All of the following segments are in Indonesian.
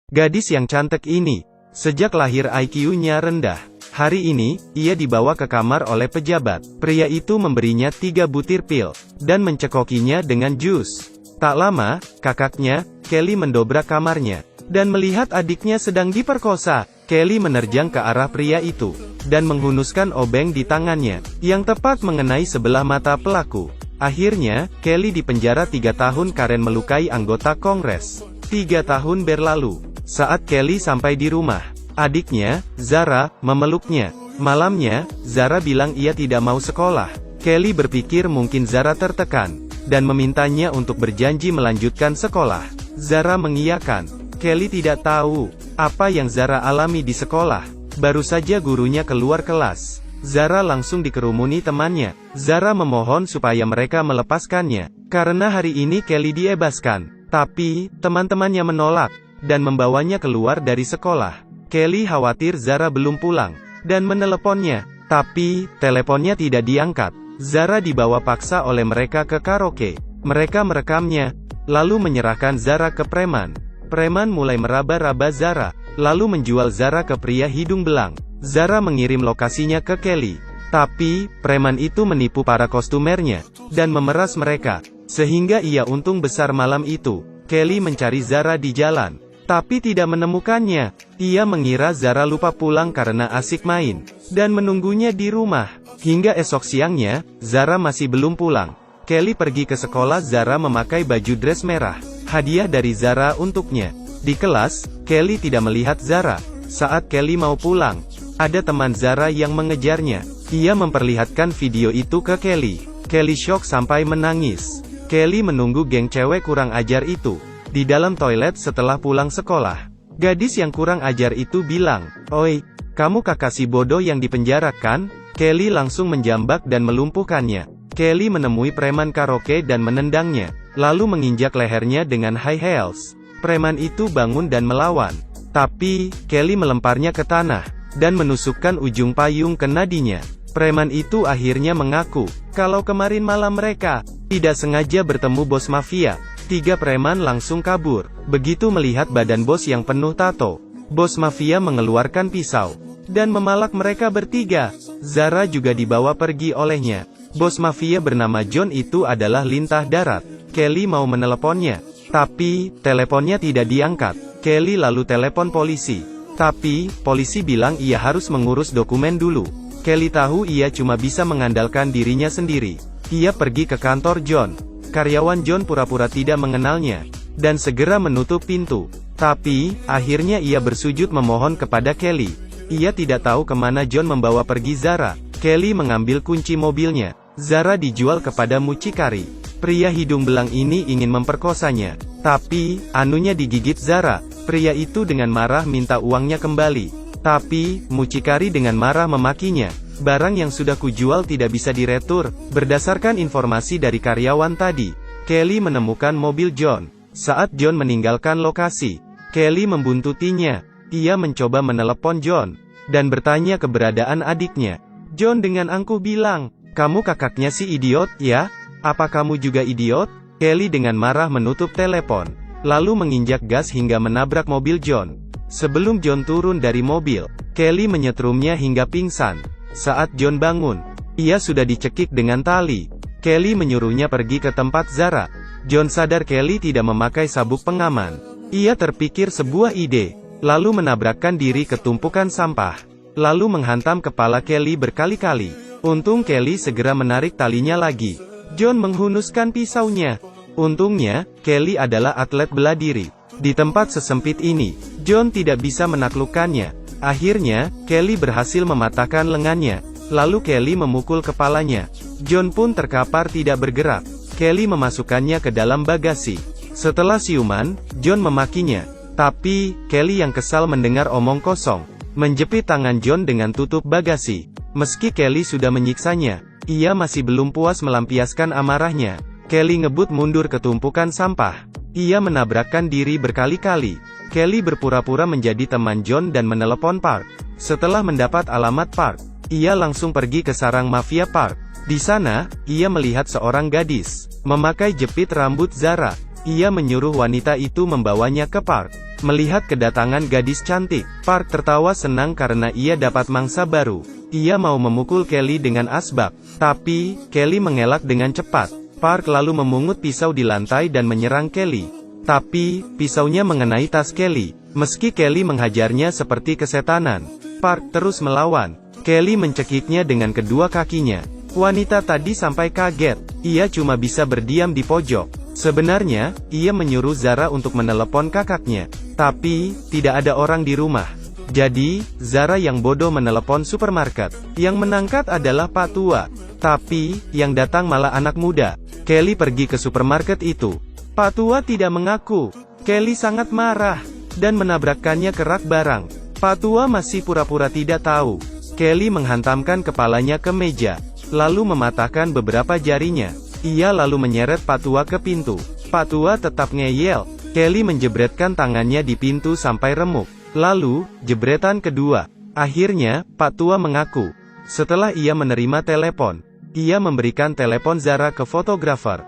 Gadis yang cantik ini, sejak lahir IQ-nya rendah. Hari ini, ia dibawa ke kamar oleh pejabat. Pria itu memberinya 3 butir pil, dan mencekokinya dengan jus. Tak lama, kakaknya, Kelly mendobrak kamarnya, dan melihat adiknya sedang diperkosa. Kelly menerjang ke arah pria itu, dan menghunuskan obeng di tangannya, yang tepat mengenai sebelah mata pelaku. Akhirnya, Kelly dipenjara 3 tahun karena melukai anggota Kongres. 3 tahun berlalu. Saat Kelly sampai di rumah, adiknya, Zara, memeluknya. Malamnya, Zara bilang ia tidak mau sekolah. Kelly berpikir mungkin Zara tertekan, dan memintanya untuk berjanji melanjutkan sekolah. Zara mengiyakan. Kelly tidak tahu apa yang Zara alami di sekolah. Baru saja gurunya keluar kelas, Zara langsung dikerumuni temannya. Zara memohon supaya mereka melepaskannya, karena hari ini Kelly dibebaskan. Tapi, teman-temannya menolak, dan membawanya keluar dari sekolah. Kelly khawatir Zara belum pulang, dan meneleponnya. Tapi, teleponnya tidak diangkat. Zara dibawa paksa oleh mereka ke karaoke. Mereka merekamnya, lalu menyerahkan Zara ke preman. Preman mulai meraba-raba Zara, lalu menjual Zara ke pria hidung belang. Zara mengirim lokasinya ke Kelly. Tapi, preman itu menipu para kostumernya, dan memeras mereka, sehingga ia untung besar malam itu. Kelly mencari Zara di jalan, tapi tidak menemukannya. Ia mengira Zara lupa pulang karena asik main, dan menunggunya di rumah. Hingga esok siangnya, Zara masih belum pulang. Kelly pergi ke sekolah. Zara memakai baju dress merah, hadiah dari Zara untuknya. Di kelas, Kelly tidak melihat Zara. Saat Kelly mau pulang, ada teman Zara yang mengejarnya. Ia memperlihatkan video itu ke Kelly. Kelly shock sampai menangis. Kelly menunggu geng cewek kurang ajar itu di dalam toilet setelah pulang sekolah. Gadis yang kurang ajar itu bilang, "Oi, kamu kakak si bodoh yang dipenjara kan?" Kelly langsung menjambak dan melumpuhkannya. Kelly menemui preman karaoke dan menendangnya, lalu menginjak lehernya dengan high heels. Preman itu bangun dan melawan. Tapi, Kelly melemparnya ke tanah, dan menusukkan ujung payung ke nadinya. Preman itu akhirnya mengaku, kalau kemarin malam mereka tidak sengaja bertemu bos mafia. 3 preman langsung kabur. Begitu melihat badan bos yang penuh tato, bos mafia mengeluarkan pisau, dan memalak mereka bertiga. Zara juga dibawa pergi olehnya. Bos mafia bernama John itu adalah lintah darat. Kelly mau meneleponnya, tapi, teleponnya tidak diangkat. Kelly lalu telepon polisi. Tapi, polisi bilang ia harus mengurus dokumen dulu. Kelly tahu ia cuma bisa mengandalkan dirinya sendiri. Ia pergi ke kantor John. Karyawan John pura-pura tidak mengenalnya, dan segera menutup pintu. Tapi, akhirnya ia bersujud memohon kepada Kelly. Ia tidak tahu kemana John membawa pergi Zara. Kelly mengambil kunci mobilnya. Zara dijual kepada mucikari. Pria hidung belang ini ingin memperkosanya. Tapi, anunya digigit Zara. Pria itu dengan marah minta uangnya kembali. Tapi, mucikari dengan marah memakinya. Barang yang sudah kujual tidak bisa diretur. Berdasarkan informasi dari karyawan tadi, Kelly menemukan mobil John. Saat John meninggalkan lokasi, Kelly membuntutinya. Ia mencoba menelepon John, dan bertanya keberadaan adiknya. John dengan angkuh bilang, "Kamu kakaknya si idiot, ya? Apa kamu juga idiot?" Kelly dengan marah menutup telepon, lalu menginjak gas hingga menabrak mobil John. Sebelum John turun dari mobil, Kelly menyetrumnya hingga pingsan. Saat John bangun, ia sudah dicekik dengan tali. Kelly menyuruhnya pergi ke tempat Zara. John sadar Kelly tidak memakai sabuk pengaman. Ia terpikir sebuah ide, lalu menabrakkan diri ke tumpukan sampah, lalu menghantam kepala Kelly berkali-kali. Untung Kelly segera menarik talinya lagi. John menghunuskan pisaunya. Untungnya, Kelly adalah atlet bela diri. Di tempat sesempit ini, John tidak bisa menaklukkannya. Akhirnya, Kelly berhasil mematahkan lengannya. Lalu Kelly memukul kepalanya. John pun terkapar tidak bergerak. Kelly memasukkannya ke dalam bagasi. Setelah siuman, John memakinya. Tapi, Kelly yang kesal mendengar omong kosong, menjepit tangan John dengan tutup bagasi. Meski Kelly sudah menyiksanya, ia masih belum puas melampiaskan amarahnya. Kelly ngebut mundur ke tumpukan sampah. Ia menabrakkan diri berkali-kali. Kelly berpura-pura menjadi teman John dan menelepon Park. Setelah mendapat alamat Park, ia langsung pergi ke sarang mafia Park. Di sana, ia melihat seorang gadis memakai jepit rambut Zara. Ia menyuruh wanita itu membawanya ke Park. Melihat kedatangan gadis cantik, Park tertawa senang karena ia dapat mangsa baru. Ia mau memukul Kelly dengan asbak, tapi Kelly mengelak dengan cepat. Park lalu memungut pisau di lantai dan menyerang Kelly. Tapi pisaunya mengenai tas Kelly. Meski Kelly menghajarnya seperti kesetanan, Park terus melawan. Kelly mencekiknya dengan kedua kakinya. Wanita tadi sampai kaget. Ia cuma bisa berdiam di pojok. Sebenarnya, ia menyuruh Zara untuk menelepon kakaknya. Tapi, tidak ada orang di rumah. Jadi, Zara yang bodoh menelepon supermarket. Yang menangkat adalah Pak Tua. Tapi, yang datang malah anak muda. Kelly pergi ke supermarket itu. Pak Tua tidak mengaku. Kelly sangat marah, dan menabrakkannya ke rak barang. Pak Tua masih pura-pura tidak tahu. Kelly menghantamkan kepalanya ke meja, lalu mematahkan beberapa jarinya. Ia lalu menyeret Pak Tua ke pintu. Pak Tua tetap ngeyel. Kelly menjebretkan tangannya di pintu sampai remuk. Lalu, jebretan kedua. Akhirnya, Pak Tua mengaku. Setelah ia menerima telepon, ia memberikan telepon Zara ke fotografer.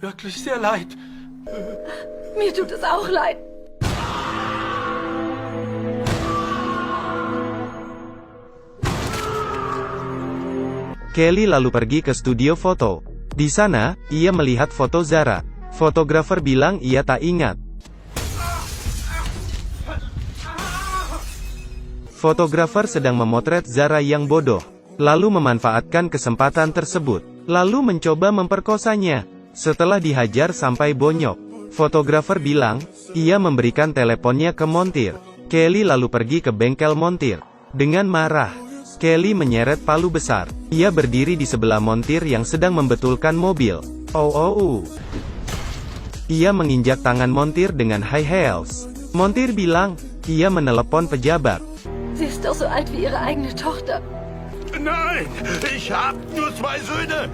Wirklich sehr leid. Mir tut es auch leid. Kelly lalu pergi ke studio foto. Di sana, ia melihat foto Zara. Fotografer bilang ia tak ingat. Fotografer sedang memotret Zara yang bodoh, lalu memanfaatkan kesempatan tersebut, lalu mencoba memperkosanya. Setelah dihajar sampai bonyok, fotografer bilang, ia memberikan teleponnya ke montir. Kelly lalu pergi ke bengkel montir. Dengan marah, Kelly menyeret palu besar. Ia berdiri di sebelah montir yang sedang membetulkan mobil. Ia menginjak tangan montir dengan high heels. Montir bilang, ia menelepon pejabat. Sie ist doch so alt wie ihre eigene Tochter. Nein, ich hab nur 2 Söhne.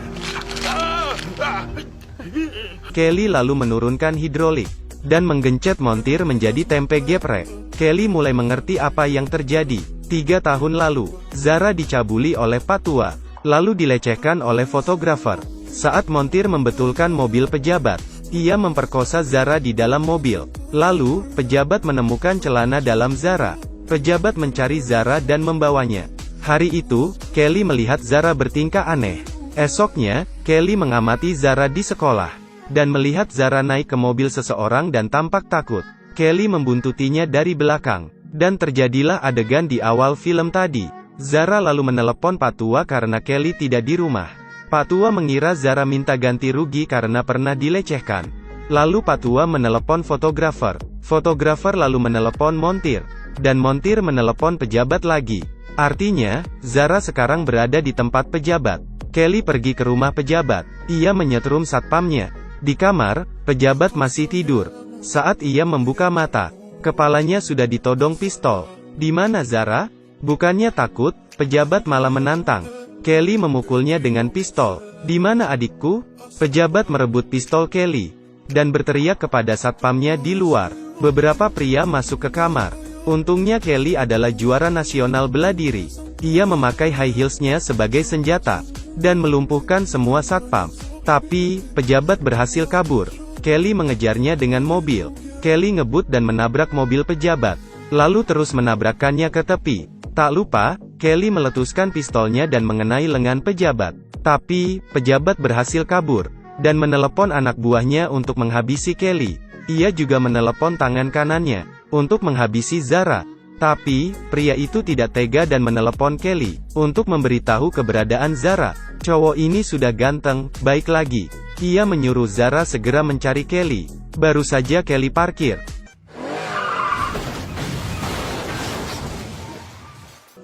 Kelly lalu menurunkan hidrolik, dan menggencet montir menjadi tempe geprek. Kelly mulai mengerti apa yang terjadi. 3 tahun lalu, Zara dicabuli oleh Pak Tua, lalu dilecehkan oleh fotografer. Saat montir membetulkan mobil pejabat, ia memperkosa Zara di dalam mobil. Lalu, pejabat menemukan celana dalam Zara. Pejabat mencari Zara dan membawanya. Hari itu, Kelly melihat Zara bertingkah aneh. Esoknya, Kelly mengamati Zara di sekolah, dan melihat Zara naik ke mobil seseorang dan tampak takut. Kelly membuntutinya dari belakang, dan terjadilah adegan di awal film tadi. Zara lalu menelepon Pak Tua karena Kelly tidak di rumah. Pak Tua mengira Zara minta ganti rugi karena pernah dilecehkan. Lalu Pak Tua menelepon fotografer. Fotografer lalu menelepon montir, dan montir menelepon pejabat lagi. Artinya, Zara sekarang berada di tempat pejabat. Kelly pergi ke rumah pejabat. Ia menyetrum satpamnya. Di kamar, pejabat masih tidur. Saat ia membuka mata, kepalanya sudah ditodong pistol. Di mana Zara? Bukannya takut, pejabat malah menantang. Kelly memukulnya dengan pistol. Di mana adikku? Pejabat merebut pistol Kelly, dan berteriak kepada satpamnya di luar. Beberapa pria masuk ke kamar. Untungnya Kelly adalah juara nasional bela diri. Ia memakai high heelsnya sebagai senjata, dan melumpuhkan semua satpam. Tapi, pejabat berhasil kabur. Kelly mengejarnya dengan mobil. Kelly ngebut dan menabrak mobil pejabat, lalu terus menabrakkannya ke tepi. Tak lupa, Kelly meletuskan pistolnya dan mengenai lengan pejabat. Tapi, pejabat berhasil kabur, dan menelepon anak buahnya untuk menghabisi Kelly. Ia juga menelepon tangan kanannya, untuk menghabisi Zara. Tapi, pria itu tidak tega dan menelepon Kelly, untuk memberitahu keberadaan Zara. Cowok ini sudah ganteng, baik lagi. Ia menyuruh Zara segera mencari Kelly. Baru saja Kelly parkir.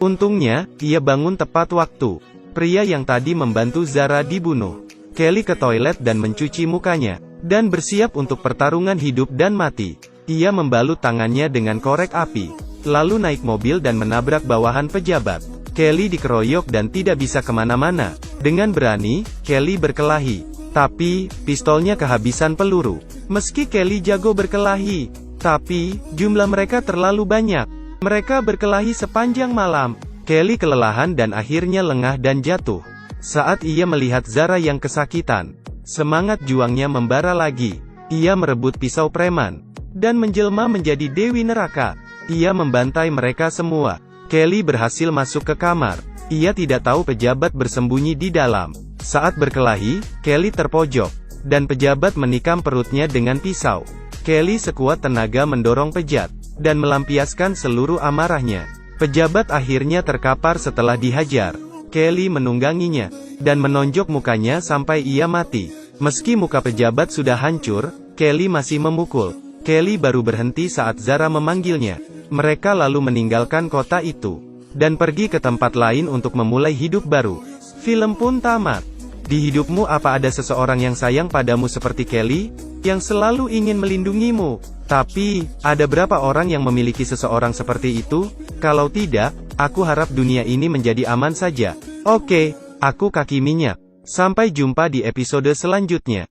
Untungnya, ia bangun tepat waktu. Pria yang tadi membantu Zara dibunuh. Kelly ke toilet dan mencuci mukanya, dan bersiap untuk pertarungan hidup dan mati. Ia membalut tangannya dengan korek api, lalu naik mobil dan menabrak bawahan pejabat. Kelly dikeroyok dan tidak bisa kemana-mana. Dengan berani, Kelly berkelahi. Tapi, pistolnya kehabisan peluru. Meski Kelly jago berkelahi, tapi, jumlah mereka terlalu banyak. Mereka berkelahi sepanjang malam. Kelly kelelahan dan akhirnya lengah dan jatuh. Saat ia melihat Zara yang kesakitan, semangat juangnya membara lagi. Ia merebut pisau preman, dan menjelma menjadi Dewi Neraka. Ia membantai mereka semua. Kelly berhasil masuk ke kamar. Ia tidak tahu pejabat bersembunyi di dalam. Saat berkelahi, Kelly terpojok, dan pejabat menikam perutnya dengan pisau. Kelly sekuat tenaga mendorong pejat, dan melampiaskan seluruh amarahnya. Pejabat akhirnya terkapar setelah dihajar. Kelly menungganginya, dan menonjok mukanya sampai ia mati. Meski muka pejabat sudah hancur, Kelly masih memukul. Kelly baru berhenti saat Zara memanggilnya. Mereka lalu meninggalkan kota itu, dan pergi ke tempat lain untuk memulai hidup baru. Film pun tamat. Di hidupmu apa ada seseorang yang sayang padamu seperti Kelly, yang selalu ingin melindungimu? Tapi, ada berapa orang yang memiliki seseorang seperti itu? Kalau tidak, aku harap dunia ini menjadi aman saja. Oke, aku Kaki Minyak. Sampai jumpa di episode selanjutnya.